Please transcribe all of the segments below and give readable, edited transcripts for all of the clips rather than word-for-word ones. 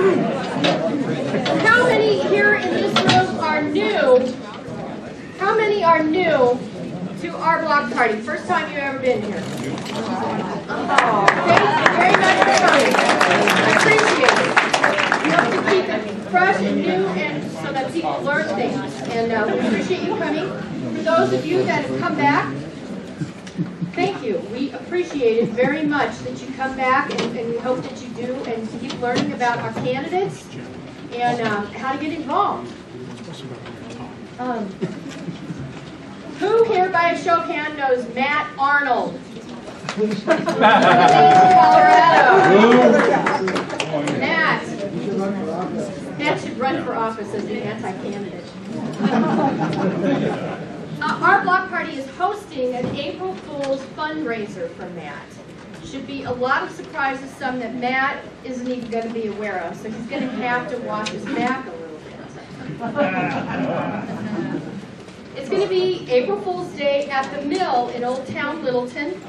How many here in this room are new? How many are new to our block party? First time you've ever been here. Oh, thank you very much for coming. I appreciate it. We hope to keep it fresh and new and so that people learn things. And we appreciate you coming. For those of you that have come back, thank you. We appreciate it very much that you come back, and we hope that you do and keep learning about our candidates and how to get involved. Who here, by a show of hands, knows Matt Arnold? Colorado. Matt should run for office as the anti-candidate. Our block party is hosting an April Fool's fundraiser for Matt. Should be a lot of surprises, some that Matt isn't even going to be aware of, so he's going to have to watch his back a little bit. It's going to be April Fool's Day at the Mill in Old Town Littleton.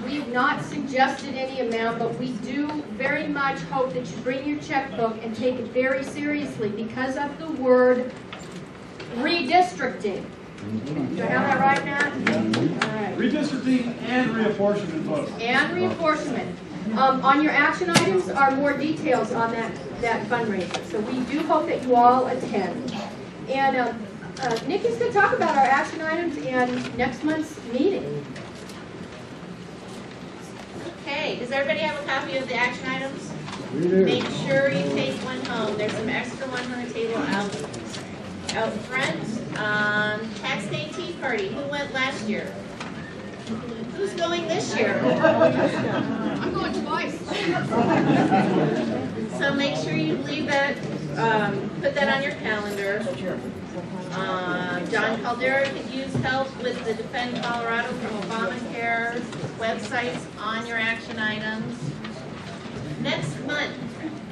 We have not suggested any amount, but we do very much hope that you bring your checkbook and take it very seriously because of the word redistricting. Do I have that right, Matt? All right. Redistricting and reapportionment votes. And reapportionment. On your action items are more details on that fundraiser. So we do hope that you all attend. And Nikki's going to talk about our action items and next month's meeting. Okay, does everybody have a copy of the action items? Make sure you take one home. There's some extra ones on the table out front. Tax Day Tea Party. Who went last year? Who's going this year? I'm going twice. So make sure you leave that, put that on your calendar. John Caldera could use help with the Defend Colorado from Obamacare websites on your action items. Next month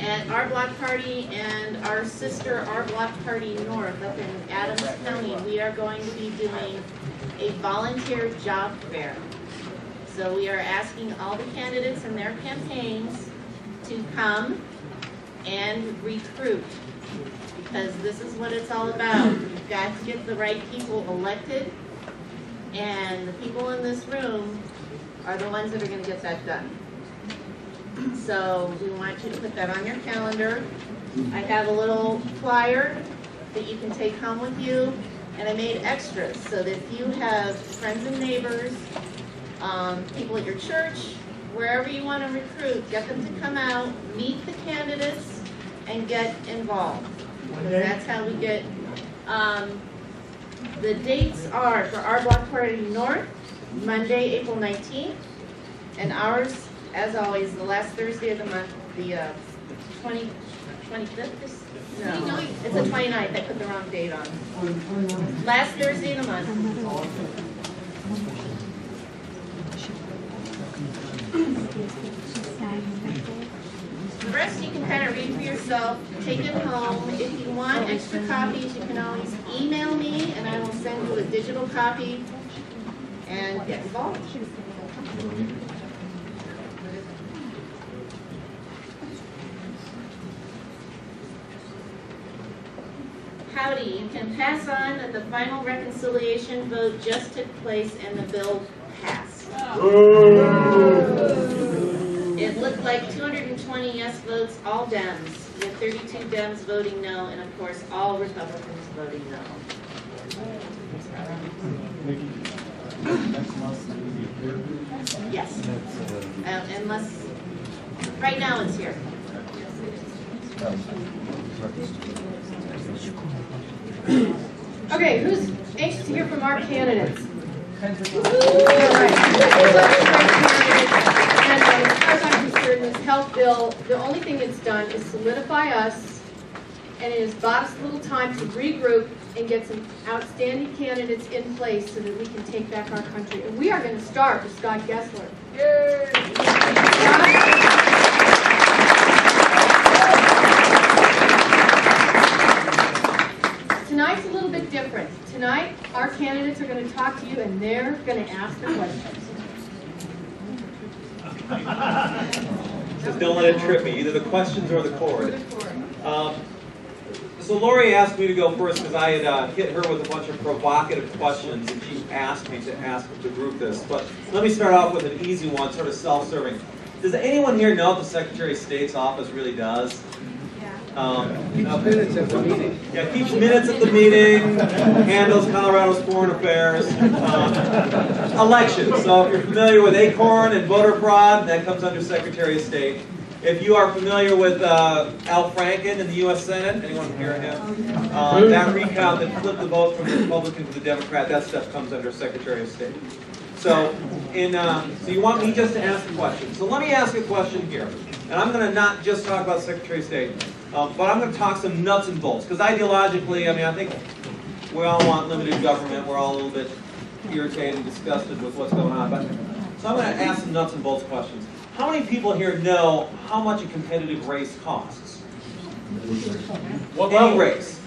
at our block party and our sister, our block party north up in Adams County, we are going to be doing a volunteer job fair. So we are asking all the candidates and their campaigns to come and recruit, because this is what it's all about. You've got to get the right people elected, and the people in this room are the ones that are going to get that done. So we want you to put that on your calendar. I have a little flyer that you can take home with you, and I made extras so that if you have friends and neighbors, people at your church, wherever you want to recruit, get them to come out, meet the candidates, and get involved. That's how we get, the dates are for our block party north, Monday, April 19th, and ours, as always, the last Thursday of the month, the 25th? No, it's the 29th. I put the wrong date on. Last Thursday of the month. The rest you can kind of read for yourself, take it home. If you want extra copies, you can always email me and I will send you a digital copy and get involved. Howdy, you can pass on that the final reconciliation vote just took place and the bill passed. It looked like 220 yes votes, all Dems, with 32 Dems voting no, and of course all Republicans voting no. Yes. Unless, right now it's here. Okay, who's anxious to hear from our candidates? As far as I'm concerned, this health bill, the only thing it's done is solidify us, and it has bought us a little time to regroup and get some outstanding candidates in place so that we can take back our country. And we are going to start with Scott Gessler. Yay! Tonight's a little bit different. Tonight, our candidates are going to talk to you and they're going to ask the questions. Just don't let it trip me, either the questions or the cord. So Lori asked me to go first because I had hit her with a bunch of provocative questions, and she asked me to ask the group this. But let me start off with an easy one, sort of self-serving. Does anyone here know what the Secretary of State's office really does? Keeps minutes at the meeting. Yeah, keeps minutes at the meeting, handles Colorado's foreign affairs, elections. So if you're familiar with ACORN and voter fraud, that comes under Secretary of State. If you are familiar with Al Franken in the U.S. Senate, anyone hear him? That recount that flipped the vote from the Republican to the Democrat, that stuff comes under Secretary of State. So, so you want me just to ask a question. So let me ask a question here. And I'm going to not just talk about Secretary of State, but I'm going to talk some nuts and bolts. Because ideologically, I mean, I think we all want limited government. We're all a little bit irritated and disgusted with what's going on. So I'm going to ask some nuts and bolts questions. How many people here know how much a competitive race costs? Any race,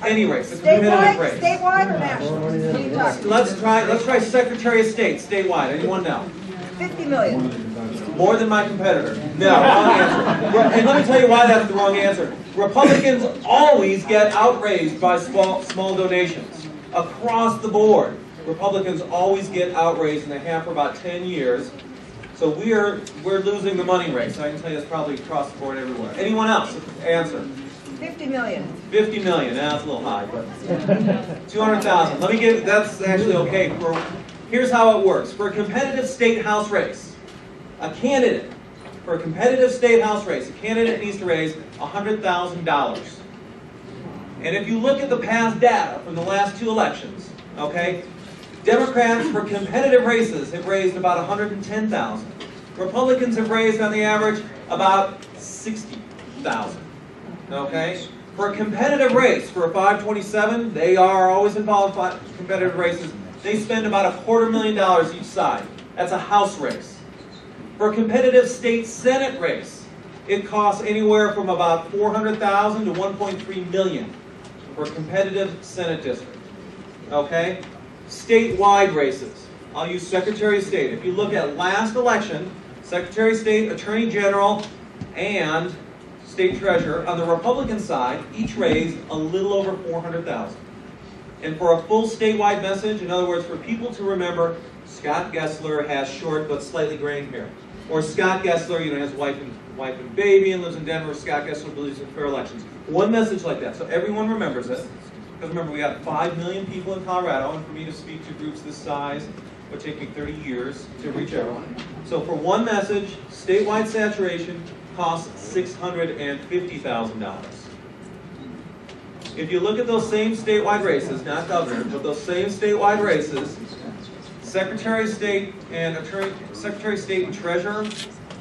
a competitive race. Statewide or national? Let's try Secretary of State, statewide. Anyone know? 50 million. More than my competitor. No, wrong answer. And let me tell you why that's the wrong answer. Republicans always get outraged by small donations. Across the board, Republicans always get outraged, and they have for about 10 years. So we're losing the money race. I can tell you it's probably across the board everywhere. Anyone else? Answer. 50 million. 50 million. That's a little high, but 200,000. Let me give. That's actually okay. Here's how it works. For a competitive state house race, a candidate needs to raise $100,000. And if you look at the past data from the last two elections, okay, Democrats for competitive races have raised about $110,000. Republicans have raised on the average about $60,000. Okay? For a competitive race, for a 527, they are always involved in competitive races. They spend about $250,000 each side. That's a house race. For a competitive state senate race, it costs anywhere from about $400,000 to $1.3 million for a competitive senate district. Okay? Statewide races. I'll use Secretary of State. If you look at last election, Secretary of State, Attorney General, and State Treasurer, on the Republican side, each raised a little over $400,000. And for a full statewide message, in other words, for people to remember, Scott Gessler has short but slightly graying hair. Or Scott Gessler, has wife and baby and lives in Denver. Scott Gessler believes in fair elections. One message like that, so everyone remembers it. Because remember, we got 5 million people in Colorado, and for me to speak to groups this size would take me 30 years to reach everyone. So for one message, statewide saturation costs $650,000. If you look at those same statewide races, not governor, but those same statewide races, Secretary of State and Treasurer,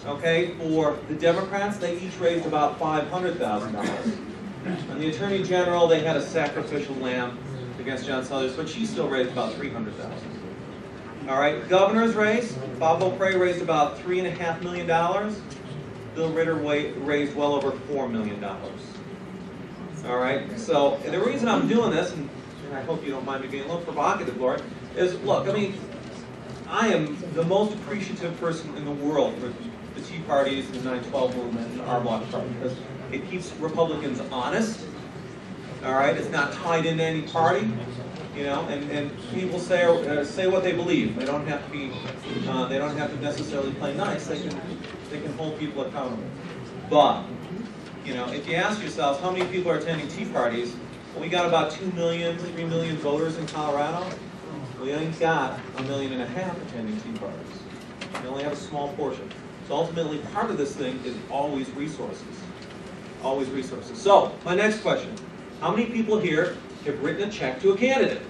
okay, for the Democrats, they each raised about $500,000. And the Attorney General, they had a sacrificial lamb against John Sellers, but she still raised about $300,000. All right, governor's race, Bob O'Prey raised about $3.5 million. Bill Ritter raised well over $4 million. All right, so the reason I'm doing this, and I hope you don't mind me being a little provocative, Laura, is look, I mean, I am the most appreciative person in the world for the Tea Parties, the 9/12 movement, and our block party, because it keeps Republicans honest. All right, it's not tied into any party, and people say what they believe. They don't have to be, they don't have to necessarily play nice. They can hold people accountable. But if you ask yourselves how many people are attending Tea Parties, well, we got about 2 million, 3 million voters in Colorado. We only got 1.5 million attending Tea Parties. We only have a small portion. So ultimately, part of this thing is always resources. Always resources. So, my next question. How many people here have written a check to a candidate?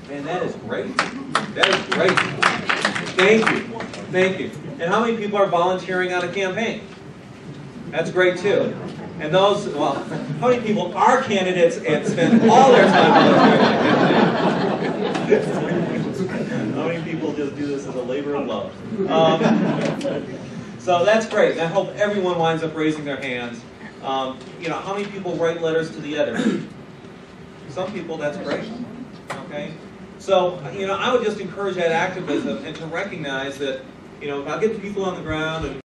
Man, that is great. That is great. Thank you. Thank you. And how many people are volunteering on a campaign? That's great too. And those, well, how many people are candidates and spend all their time volunteering? How many people just do this as a labor of love? So that's great. I hope everyone winds up raising their hands. How many people write letters to the editor? Some people, that's great. Okay? So, I would just encourage that activism and to recognize that, if I get people on the ground and